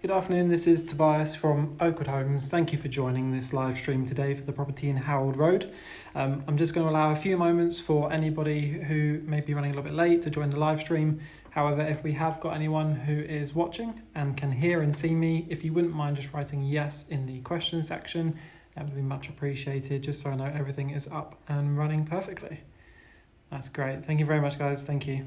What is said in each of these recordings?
Good afternoon, this is Tobias from Oakwood Homes. Thank you for joining this live stream today for the property in Harold Road. I'm just going to allow a few moments for anybody who may be running a little bit late to join the live stream. However, if we have got anyone who is watching and can hear and see me, if you wouldn't mind just writing yes in the question section, that would be much appreciated, just so I know everything is up and running perfectly. That's great. Thank you very much, guys. Thank you.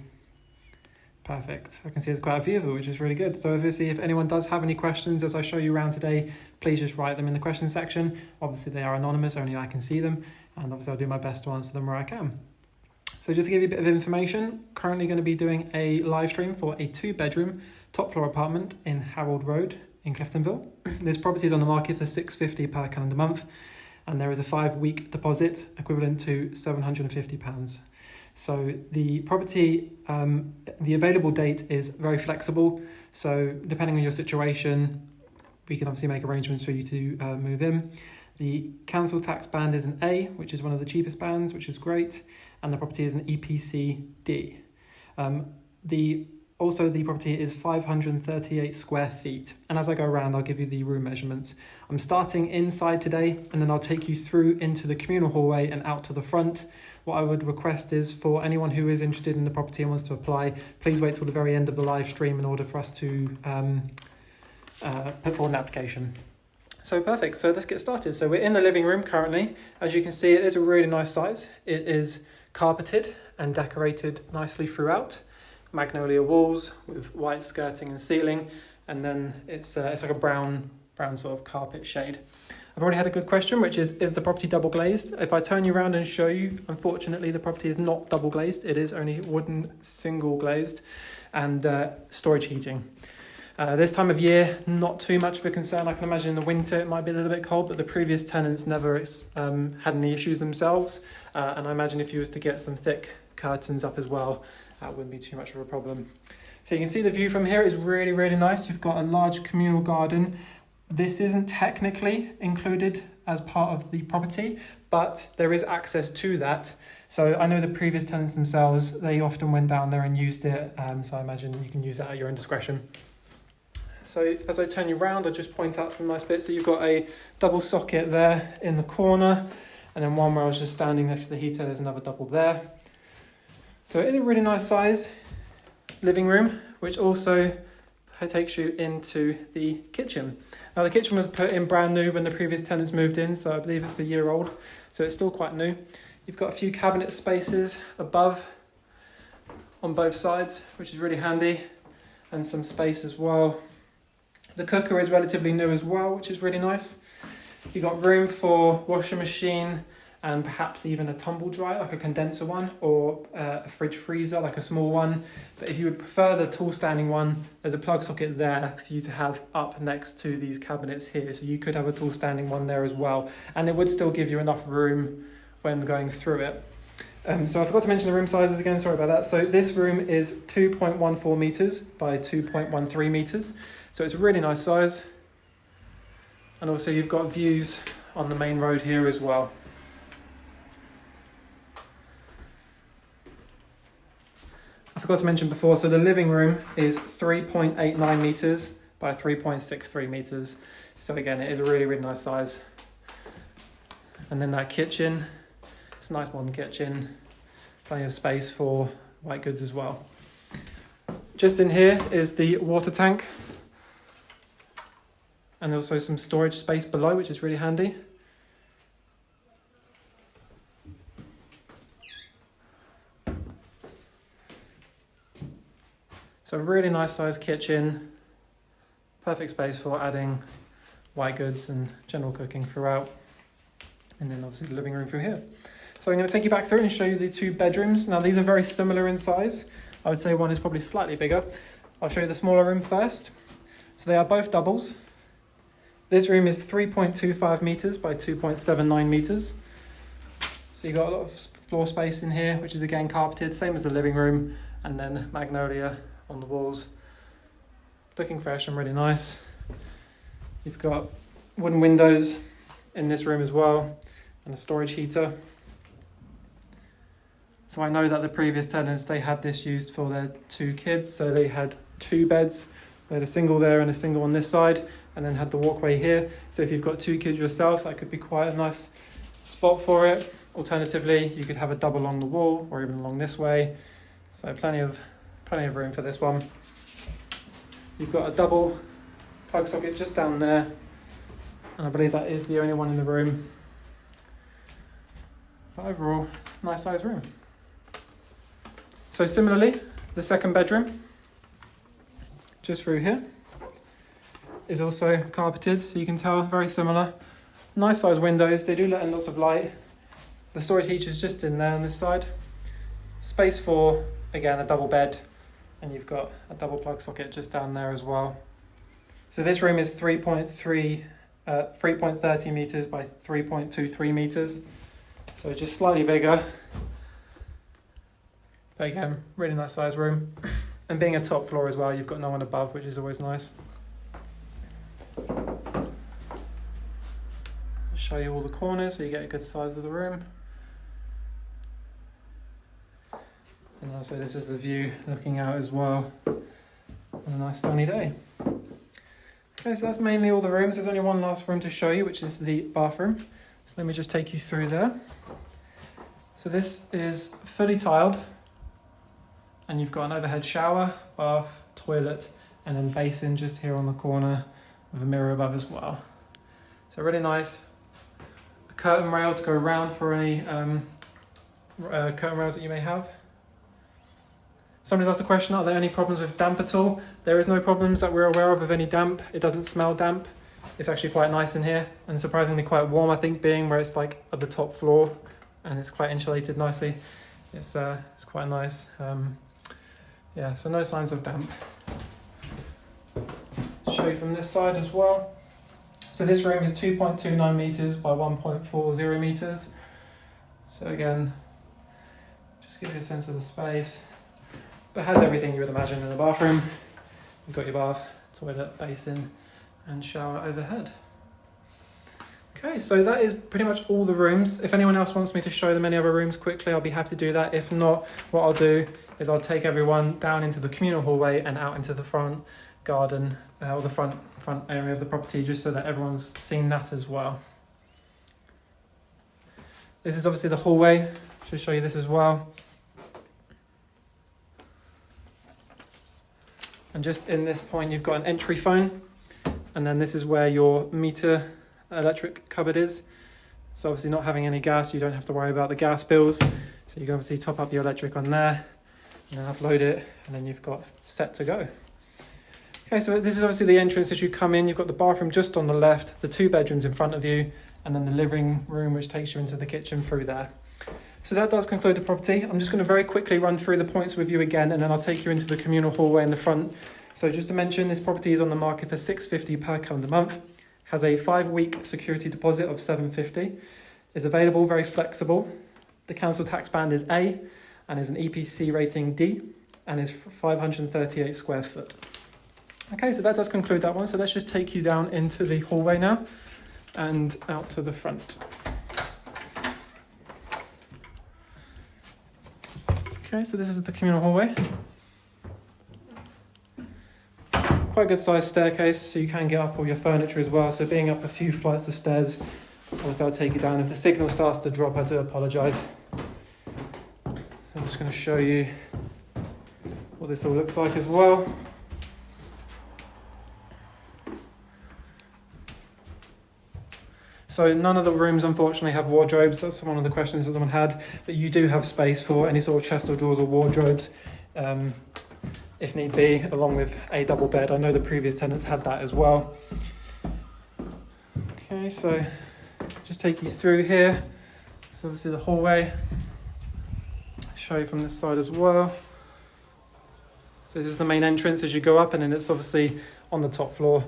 Perfect. I can see there's quite a few of it, which is really good. So obviously, if anyone does have any questions as I show you around today, please just write them in the question section. Obviously, they are anonymous, only I can see them. And obviously, I'll do my best to answer them where I can. So just to give you a bit of information, currently going to be doing a live stream for a 2-bedroom top floor apartment in Harold Road in Cliftonville. This property is on the market for $650 per calendar month. And there is a 5-week deposit equivalent to £750. So the property, the available date is very flexible. So depending on your situation, we can obviously make arrangements for you to move in. The council tax band is an A, which is one of the cheapest bands, which is great. And the property is an EPC D. Also, the property is 538 square feet. And as I go around, I'll give you the room measurements. I'm starting inside today, and then I'll take you through into the communal hallway and out to the front. What I would request is for anyone who is interested in the property and wants to apply, please wait till the very end of the live stream in order for us to put forward an application. So perfect, so let's get started. So we're in the living room currently. As you can see, it is a really nice size. It is carpeted and decorated nicely throughout. Magnolia walls with white skirting and ceiling, and then it's like a brown sort of carpet shade. I've already had a good question, which is the property double glazed? If I turn you around and show you, unfortunately the property is not double glazed. It is only wooden single glazed and storage heating. This time of year, not too much of a concern. I can imagine in the winter it might be a little bit cold, but the previous tenants never had any issues themselves. And I imagine if you was to get some thick curtains up as well, that wouldn't be too much of a problem. So you can see the view from here is really, really nice. You've got a large communal garden. This isn't technically included as part of the property, but there is access to that. So I know the previous tenants themselves, they often went down there and used it. So I imagine you can use that at your own discretion. So as I turn you around, I'll just point out some nice bits. So you've got a double socket there in the corner, and then one where I was just standing next to the heater, there's another double there. So it is a really nice size living room, which also takes you into the kitchen. Now the kitchen was put in brand new when the previous tenants moved in, so I believe it's a year old, so it's still quite new. You've got a few cabinet spaces above on both sides, which is really handy, and some space as well. The cooker is relatively new as well, which is really nice. You've got room for washing machine and perhaps even a tumble dryer, like a condenser one, or a fridge freezer, like a small one. But if you would prefer the tall standing one, there's a plug socket there for you to have up next to these cabinets here. So you could have a tall standing one there as well. And it would still give you enough room when going through it. So I forgot to mention the room sizes again, sorry about that. So this room is 2.14 meters by 2.13 meters. So it's a really nice size. And also you've got views on the main road here as well. I forgot to mention before, so the living room is 3.89 meters by 3.63 meters. So again, it is a really, really nice size. And then that kitchen, it's a nice modern kitchen, plenty of space for white goods as well. Just in here is the water tank, and also some storage space below, which is really handy. So a really nice sized kitchen, perfect space for adding white goods and general cooking throughout. And then obviously the living room through here. So I'm going to take you back through and show you the 2 bedrooms. Now these are very similar in size. I would say one is probably slightly bigger. I'll show you the smaller room first. So they are both doubles. This room is 3.25 meters by 2.79 meters. So you've got a lot of floor space in here, which is again carpeted, same as the living room, and then magnolia on the walls. Looking fresh and really nice. You've got wooden windows in this room as well, and a storage heater. So I know that the previous tenants, they had this used for their 2 kids, so they had 2 beds They had a single there and a single on this side, and then had the walkway here. So if you've got 2 kids yourself, that could be quite a nice spot for it. Alternatively, you could have a double along the wall or even along this way. So plenty of room for this one. You've got a double plug socket just down there, and I believe that is the only one in the room. But overall, nice size room. So similarly, the second bedroom, just through here, is also carpeted, so you can tell very similar. Nice size windows, they do let in lots of light. The storage heater's just in there on this side. Space for, again, a double bed, and you've got a double plug socket just down there as well. So this room is 3.30 meters by 3.23 meters. So just slightly bigger. But again, really nice size room. And being a top floor as well, you've got no one above, which is always nice. I'll show you all the corners so you get a good size of the room. And also this is the view looking out as well on a nice sunny day. Okay, so that's mainly all the rooms. There's only one last room to show you, which is the bathroom. So let me just take you through there. So this is fully tiled, and you've got an overhead shower, bath, toilet, and then basin just here on the corner with a mirror above as well. So really nice. A curtain rail to go around for any curtain rails that you may have. Somebody's asked a question, are there any problems with damp at all? There is no problems that we're aware of any damp. It doesn't smell damp. It's actually quite nice in here, and surprisingly quite warm, I think, being where it's like at the top floor and it's quite insulated nicely. It's quite nice. Yeah, so no signs of damp. Show you from this side as well. So this room is 2.29 meters by 1.40 meters. So again, just give you a sense of the space. But has everything you would imagine in a bathroom. You've got your bath, toilet, basin, and shower overhead. Okay, so that is pretty much all the rooms. If anyone else wants me to show them any other rooms quickly, I'll be happy to do that. If not, what I'll do is I'll take everyone down into the communal hallway and out into the front garden, or the front area of the property, just so that everyone's seen that as well. This is obviously the hallway. I'll show you this as well. And just in this point, you've got an entry phone, and then this is where your meter electric cupboard is. So obviously not having any gas, you don't have to worry about the gas bills. So you can obviously top up your electric on there, and then upload it, and then you've got set to go. Okay, so this is obviously the entrance as you come in. You've got the bathroom just on the left, the 2 bedrooms in front of you, and then the living room, which takes you into the kitchen through there. So that does conclude the property. I'm just going to very quickly run through the points with you again, and then I'll take you into the communal hallway in the front. So just to mention, this property is on the market for $650 per calendar month, has a 5-week security deposit of $750, is available, very flexible. The council tax band is A, and is an EPC rating D, and is 538 square foot. Okay, so that does conclude that one. So let's just take you down into the hallway now, and out to the front. Okay, so this is the communal hallway. Quite a good sized staircase, so you can get up all your furniture as well. So being up a few flights of stairs, obviously I'll take you down. If the signal starts to drop, I do apologise. So I'm just going to show you what this all looks like as well. So none of the rooms unfortunately have wardrobes. That's one of the questions that someone had, but you do have space for any sort of chest or drawers or wardrobes if need be, along with a double bed. I know the previous tenants had that as well. Okay, so just take you through here. So obviously the hallway. I'll show you from this side as well. So this is the main entrance as you go up, and then it's obviously on the top floor,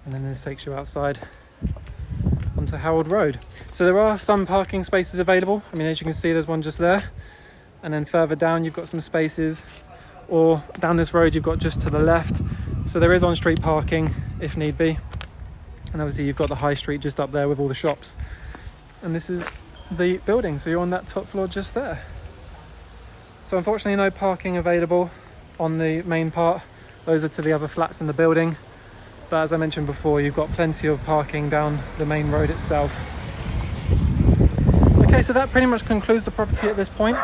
and then this takes you outside onto Harold Road. So there are some parking spaces available. I mean, as you can see, there's one just there, and then further down you've got some spaces, or down this road you've got just to the left. So there is on-street parking if need be, and obviously you've got the high street just up there with all the shops, and this is the building, so you're on that top floor just there. So unfortunately no parking available on the main part Those are to the other flats in the building. But as I mentioned before, you've got plenty of parking down the main road itself. Okay, so that pretty much concludes the property at this point.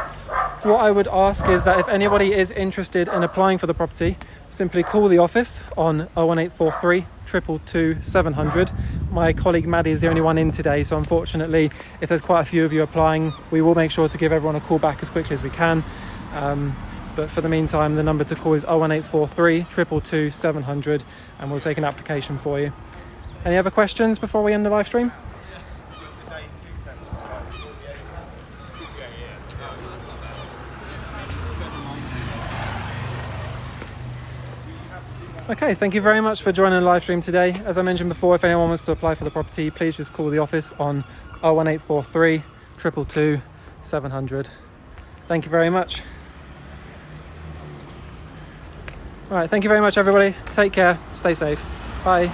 What I would ask is that if anybody is interested in applying for the property, simply call the office on 01843 222 700. My colleague Maddie is the only one in today, so unfortunately, if there's quite a few of you applying, we will make sure to give everyone a call back as quickly as we can. But for the meantime, the number to call is 01843 222 700, and we'll take an application for you. Any other questions before we end the live stream? Okay, thank you very much for joining the live stream today. As I mentioned before, if anyone wants to apply for the property, please just call the office on 01843 222 700. Thank you very much. All right, thank you very much, everybody. Take care. Stay safe. Bye.